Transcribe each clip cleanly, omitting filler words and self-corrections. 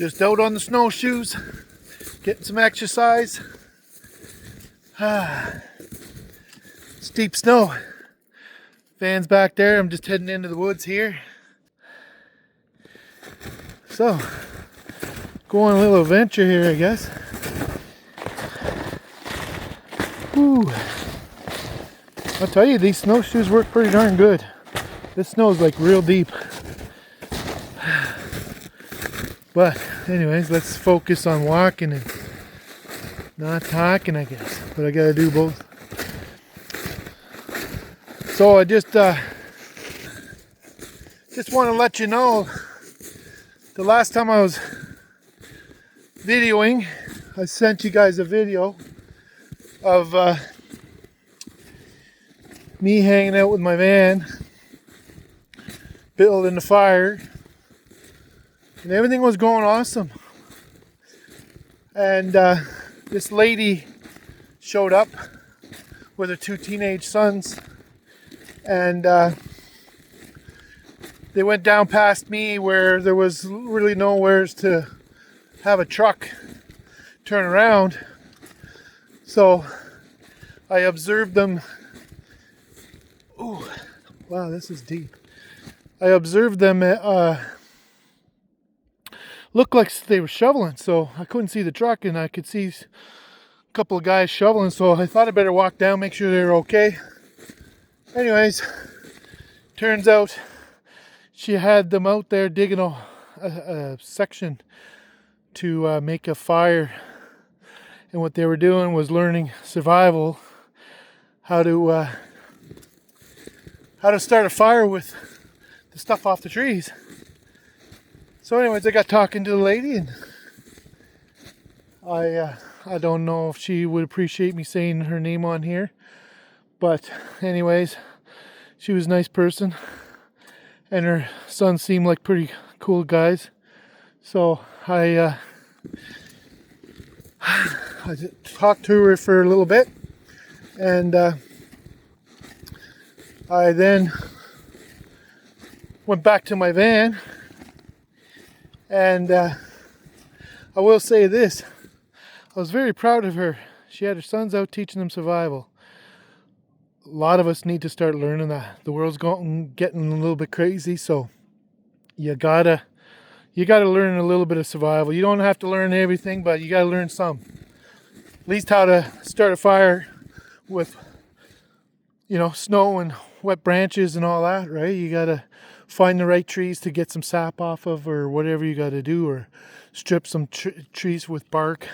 Just out on the snowshoes, getting some exercise. Steep snow. Van's back there. I'm just heading into the woods here. So, go on a little adventure here, I guess. Whew. I'll tell you, these snowshoes work pretty darn good. This snow is like real deep. But anyways, let's focus on walking and not talking, I guess. But I gotta do both. So I just want to let you know, the last time I was videoing, I sent you guys a video of me hanging out with my van, building the fire. And everything was going awesome. And this lady showed up with her 2 teenage sons. And they went down past me where there was really nowhere to have a truck turn around. So I observed them. Ooh, wow, this is deep. I observed them looked like they were shoveling, so I couldn't see the truck, and I could see a couple of guys shoveling, so I thought I better walk down, make sure they were okay. Anyways, turns out she had them out there digging a section to make a fire, and what they were doing was learning survival, how to start a fire with the stuff off the trees. So anyways, I got talking to the lady, and I don't know if she would appreciate me saying her name on here, but anyways, she was a nice person, and her son seemed like pretty cool guys. So I talked to her for a little bit, and I then went back to my van. And I will say this, I was very proud of her. She had her sons out teaching them survival. A lot of us need to start learning that. The world's getting a little bit crazy, so you gotta learn a little bit of survival. You don't have to learn everything, but you gotta learn some. At least how to start a fire with, snow and wet branches and all that, right? You gotta find the right trees to get some sap off of, or whatever you got to do, or strip some trees with bark.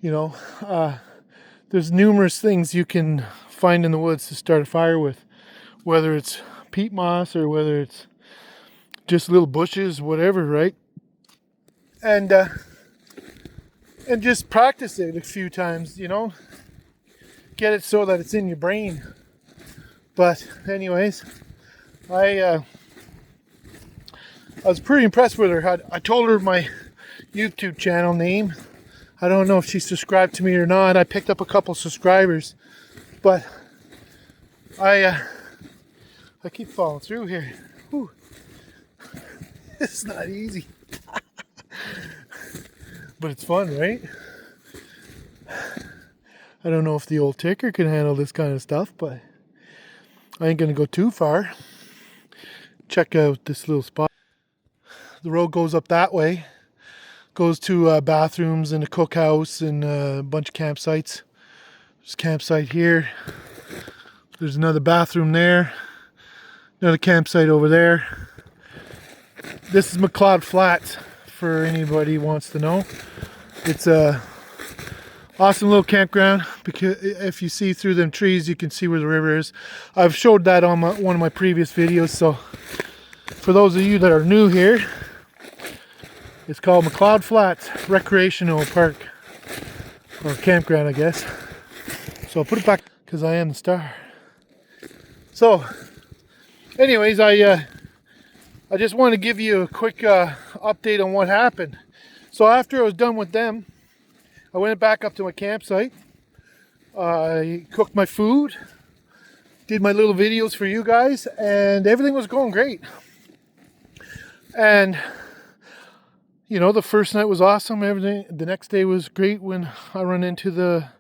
There's numerous things you can find in the woods to start a fire with, whether it's peat moss or whether it's just little bushes, whatever, right? And just practice it a few times, get it so that it's in your brain. But anyways, I was pretty impressed with her. I told her my YouTube channel name. I don't know if she subscribed to me or not. I picked up a couple subscribers, but I keep falling through here. Whew. It's not easy, but it's fun, right? I don't know if the old ticker can handle this kind of stuff, but I ain't gonna go too far. Check out this little spot. The road goes up that way, goes to bathrooms and a cookhouse and a bunch of campsites. There's a campsite here. There's another bathroom there. Another campsite over there. This is McLeod Flats, for anybody who wants to know. It's a awesome little campground, because if you see through them trees, you can see where the river is. I've showed that on one of my previous videos, so for those of you that are new here, it's called McLeod Flats Recreational Park, or campground, I guess. So I'll put it back because I am the star. So anyways, I just want to give you a quick update on what happened. So after I was done with them, I went back up to my campsite. I cooked my food, did my little videos for you guys, and everything was going great. And You know, the first night was awesome. Everything. The next day was great when I run into the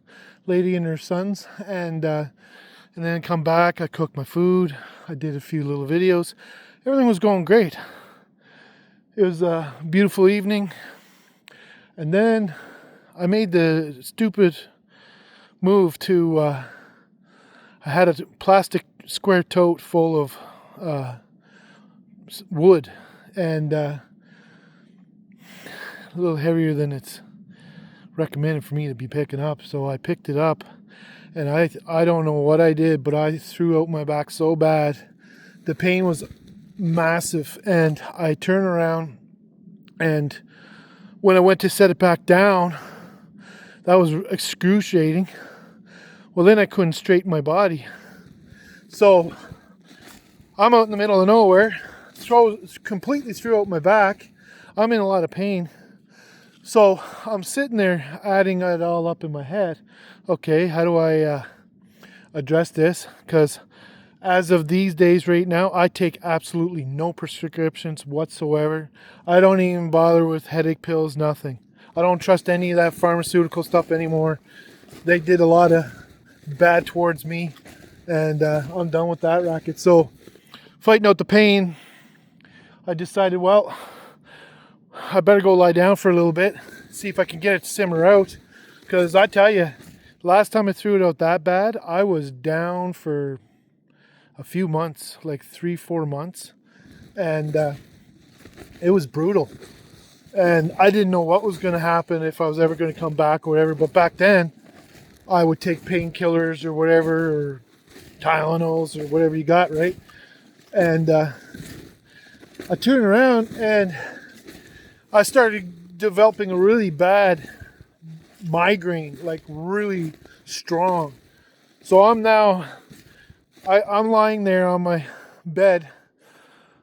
lady and her sons, and then come back. I cooked my food. I did a few little videos. Everything was going great. It was a beautiful evening, and then I made the stupid move to. I had a plastic square tote full of wood, and a little heavier than it's recommended for me to be picking up. So I picked it up, and I don't know what I did, but I threw out my back so bad. The pain was massive, and I turned around, and when I went to set it back down, that was excruciating. Well, then I couldn't straighten my body. So I'm out in the middle of nowhere, completely threw out my back. I'm in a lot of pain. So I'm sitting there adding it all up in my head. Okay, how do I address this? Because as of these days right now, I take absolutely no prescriptions whatsoever. I don't even bother with headache pills, nothing. I don't trust any of that pharmaceutical stuff anymore. They did a lot of bad towards me, and I'm done with that racket. So fighting out the pain, I decided, well, I better go lie down for a little bit, see if I can get it to simmer out. Because I tell you, last time I threw it out that bad, I was down for a few months, like 3-4 months, and it was brutal. And I didn't know what was going to happen, if I was ever going to come back or whatever. But back then, I would take painkillers or whatever, or Tylenols or whatever you got, right? And I turned around and I started developing a really bad migraine, like really strong. So I'm lying there on my bed.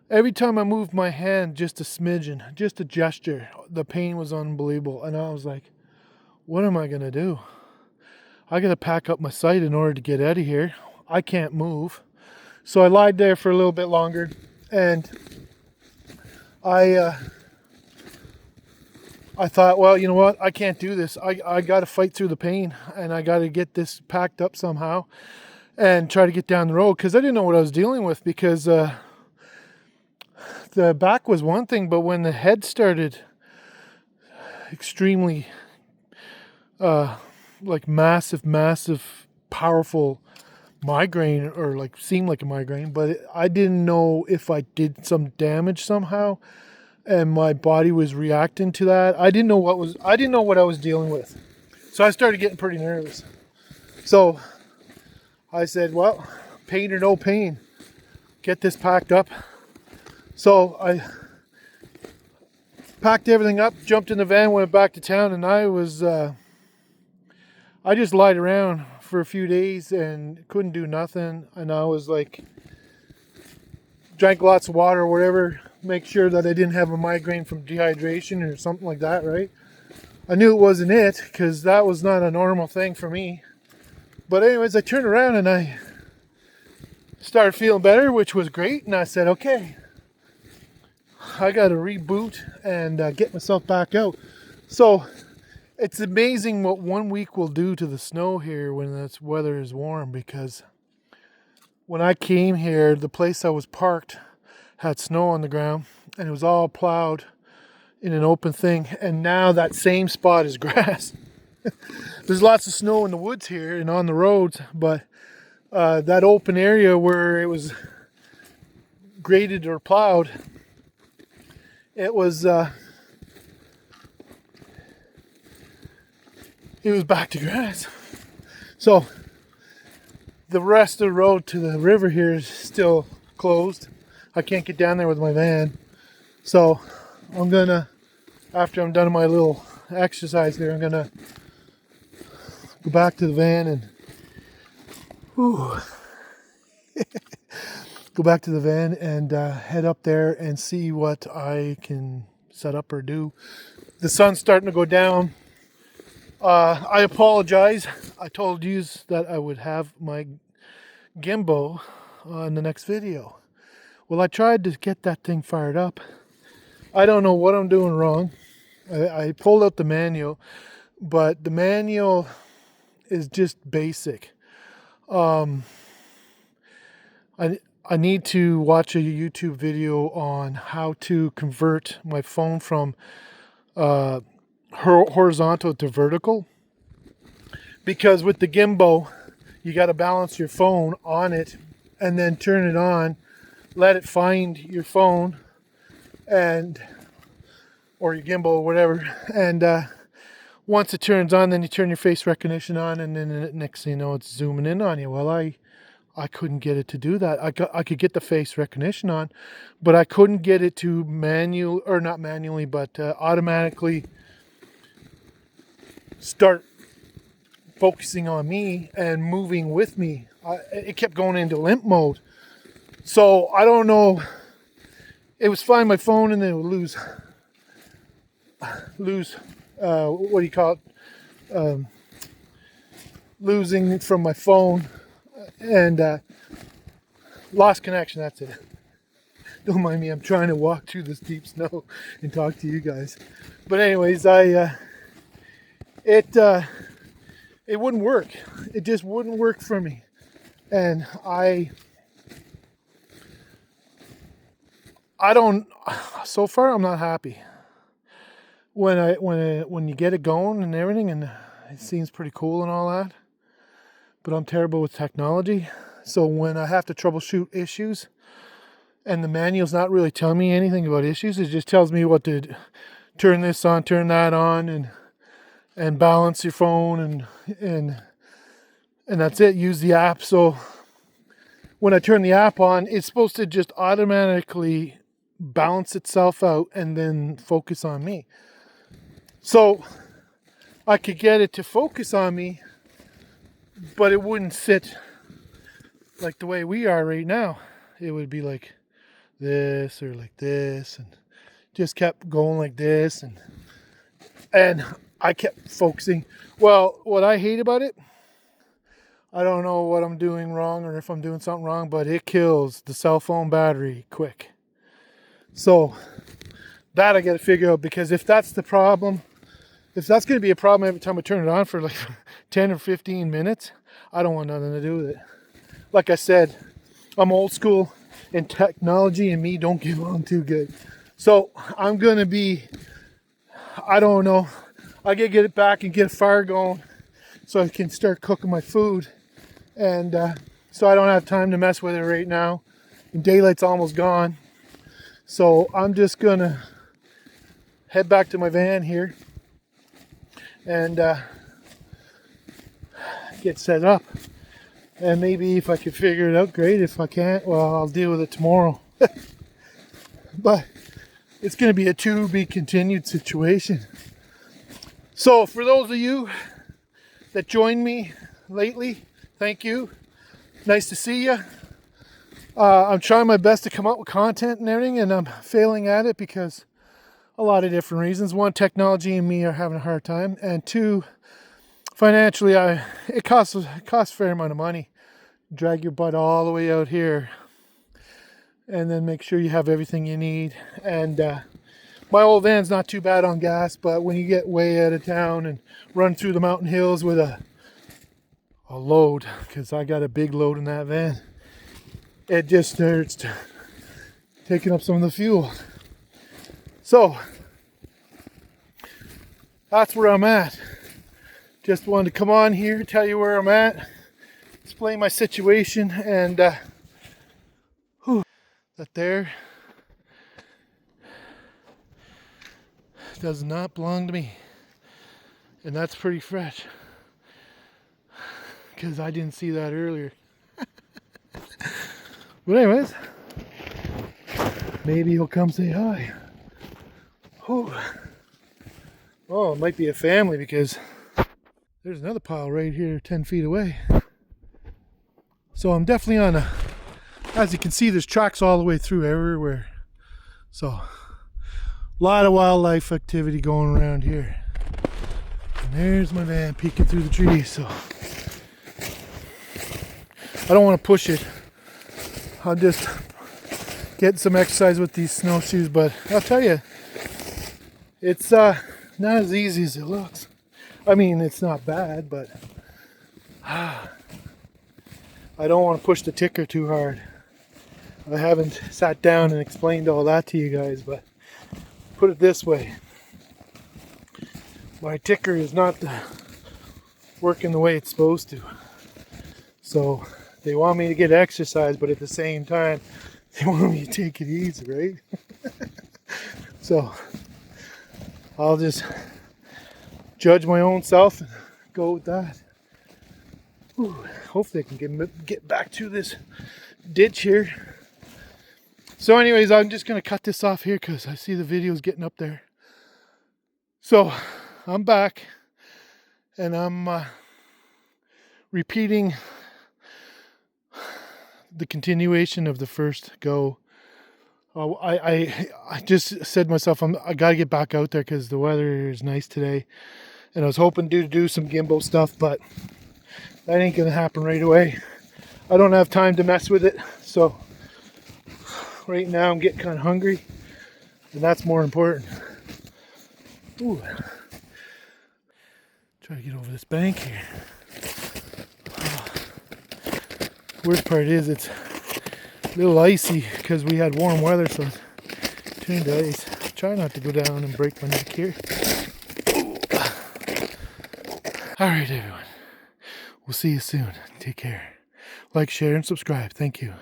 Every time I moved my hand just a smidgen, just a gesture, the pain was unbelievable. And I was like, what am I going to do? I got to pack up my sight in order to get out of here. I can't move. So I lied there for a little bit longer, and I thought, well, you know what? I can't do this. I got to fight through the pain, and I got to get this packed up somehow and try to get down the road, because I didn't know what I was dealing with, because the back was one thing, but when the head started extremely like massive, powerful migraine, or like seemed like a migraine, but I didn't know if I did some damage somehow and my body was reacting to that. I didn't know what I was dealing with. So I started getting pretty nervous. So I said, well, pain or no pain, get this packed up. So I packed everything up, jumped in the van, went back to town, and I just lied around for a few days and couldn't do nothing. And I was like, drank lots of water or whatever, make sure that I didn't have a migraine from dehydration or something like that, right? I knew it wasn't it, because that was not a normal thing for me. But anyways, I turned around and I started feeling better, which was great. And I said, okay, I got to reboot and get myself back out. So it's amazing what 1 week will do to the snow here when the weather is warm, because when I came here, the place I was parked had snow on the ground and it was all plowed in an open thing, and now that same spot is grass. There's lots of snow in the woods here and on the roads, but that open area where it was graded or plowed, it was back to grass. So the rest of the road to the river here is still closed. I can't get down there with my van. So I'm gonna, after I'm done my little exercise here, I'm gonna go back to the van and head up there and see what I can set up or do. The sun's starting to go down. I apologize. I told you that I would have my gimbal in the next video. Well, I tried to get that thing fired up. I don't know what I'm doing wrong. I pulled out the manual, but the manual is just basic. I need to watch a YouTube video on how to convert my phone from horizontal to vertical, because with the gimbal you got to balance your phone on it and then turn it on, let it find your phone and or your gimbal or whatever, and once it turns on, then you turn your face recognition on, and then next thing you know, it's zooming in on you. Well, I couldn't get it to do that. I could get the face recognition on, but I couldn't get it to not manually, but automatically start focusing on me and moving with me. It kept going into limp mode. So I don't know. It was fine my phone, and then it would lose what do you call it? Losing from my phone, and lost connection. That's it. Don't mind me. I'm trying to walk through this deep snow and talk to you guys. But anyways, it wouldn't work. It just wouldn't work for me, and I don't. So far, I'm not happy. When you get it going and everything, and it seems pretty cool and all that, but I'm terrible with technology. So when I have to troubleshoot issues, and the manual's not really telling me anything about issues, it just tells me what to turn this on, turn that on, and balance your phone, and that's it. Use the app. So when I turn the app on, it's supposed to just automatically balance itself out and then focus on me. So I could get it to focus on me, but it wouldn't sit like the way we are right now. It would be like this or like this, and just kept going like this, and I kept focusing. Well, what I hate about it, I don't know what I'm doing wrong or if I'm doing something wrong, but it kills the cell phone battery quick. So that I got to figure out, because if that's the problem, if that's going to be a problem every time I turn it on for like 10 or 15 minutes, I don't want nothing to do with it. Like I said, I'm old school, and technology and me don't get along too good. So I'm going to be, I don't know, I got to get it back and get a fire going so I can start cooking my food. And so I don't have time to mess with it right now. And daylight's almost gone. So I'm just going to head back to my van here and get set up. And maybe if I could figure it out, great. If I can't, well, I'll deal with it tomorrow. But it's going to be a to be continued situation. So for those of you that joined me lately, thank you. Nice to see you. I'm trying my best to come up with content and everything, and I'm failing at it because a lot of different reasons. One, technology and me are having a hard time, and two, financially, it costs a fair amount of money. Drag your butt all the way out here, and then make sure you have everything you need. And my old van's not too bad on gas, but when you get way out of town and run through the mountain hills with a load, because I got a big load in that van, it just starts taking up some of the fuel. So that's where I'm at. Just wanted to come on here, tell you where I'm at, explain my situation, and that there does not belong to me. And that's pretty fresh, because I didn't see that earlier. But anyways, maybe he'll come say hi. Whew. Oh, it might be a family, because there's another pile right here 10 feet away. So I'm definitely on a, as you can see, there's tracks all the way through everywhere. So a lot of wildlife activity going around here. And there's my van peeking through the trees. So I don't want to push it. I'll just get some exercise with these snowshoes, but I'll tell you, it's not as easy as it looks. I mean, it's not bad, but I don't want to push the ticker too hard. I haven't sat down and explained all that to you guys, but put it this way. My ticker is not working the way it's supposed to. So they want me to get exercise, but at the same time, they want me to take it easy, right? So I'll just judge my own self and go with that. Whew, hopefully I can get back to this ditch here. So anyways, I'm just going to cut this off here because I see the video's getting up there. So I'm back and I'm repeating the continuation of the first go. I just said to myself, I got to get back out there because the weather is nice today. And I was hoping to do some gimbal stuff, but that ain't going to happen right away. I don't have time to mess with it. So right now I'm getting kind of hungry, and that's more important. Ooh. Try to get over this bank here. Oh. Worst part is it's a little icy because we had warm weather, so it turned to ice. Try not to go down and break my neck here. Alright everyone, we'll see you soon. Take care. Like, share, and subscribe. Thank you.